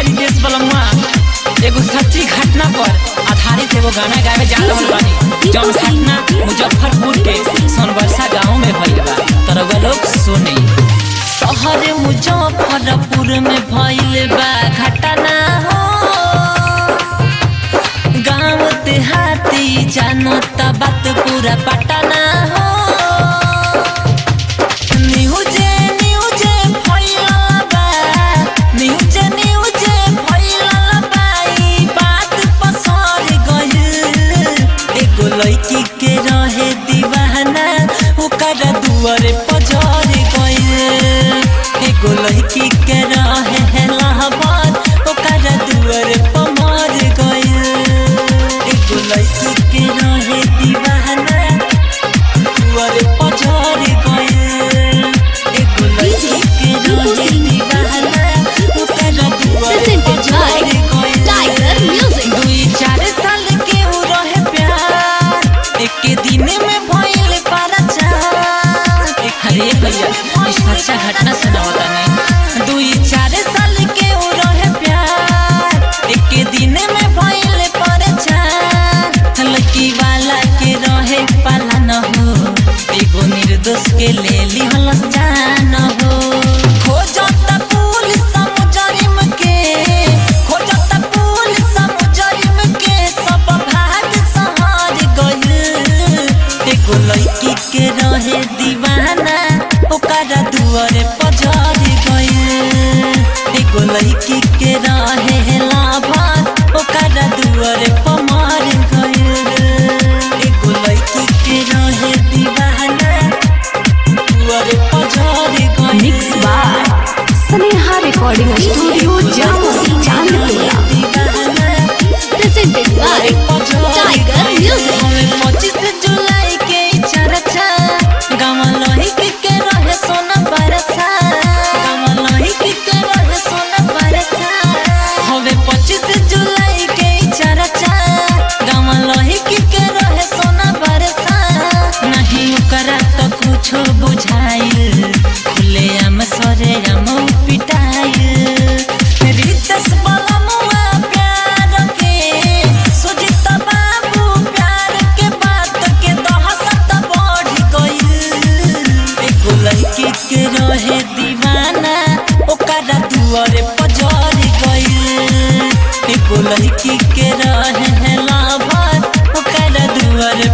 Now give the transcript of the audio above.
रितेश बलम्मा एगो सच्ची घटना पर आधारित एगो गाना गावे जा रहल बानी। जौन घटना मुजफ्फरपुर के सोनबरसा गांव में भइल बा। तरवा लोग सुनी। शहर मुजफ्फरपुर में भइल बा घटना हो। गांव देहाती जानता बात पूरा पटना हो। लड़की के रहे दीवाना ओकरा दुआरे पजर गइल। एगो लड़की के रहे हेलाबाद ओकरा दुआरे पमर गइल। एगो लड़की के रहे दीवाना दुआरे पजर गइल। एगो लड़की के रहे दीवाना ओकरा दुआरे पजर गइल। 2-4 साल के उ रहे प्यार एक दिन में भइल पराचार। अरे भैया इस सच्चा घटना सुनावता नहीं। 2-4 साल के उ रहे प्यार एक दिन में भइल पराचार। लड़की वाला के रहे पाला न हो। एगो निर्दोष के ले लिहल जान हो। खोजता पुलिस मुजरिम के, खोजता पुलिस मुजरिम के सब भाग सहार गइल। एगो लड़की के रहे दीवाना ओकरा दुआरे पजर गइल। एगो लड़की के रहे हेलाबाद ओकरा दुआरे पमर गइल। एगो लड़की के रहे दीवाना दुआरे पजर गइल। Mix by Sneha recording studio Jamo Chandpura. Presented by tiger music. 25 जुलाई के चर्चा गाँव लोहिक के रहे सोना बरसा। गाँव लोहिक के रहे सोना बरसा। हवे 25 जुलाई के चर्चा गाँव लोहिक के रहे सोना बरसा। नहीं ओकरा तो कुछो बुझाइल खुले आम सरे आम पिटाइल। रितेश बलम्मा प्यार के सुजीत बाबू प्यार के बात के दहशत बढ़ गइल। एगो लड़की के रहे दीवाना ओकरा दुआरे पजर गइल। एगो लड़की के रहे हेलाबाद ओकरा दुआरे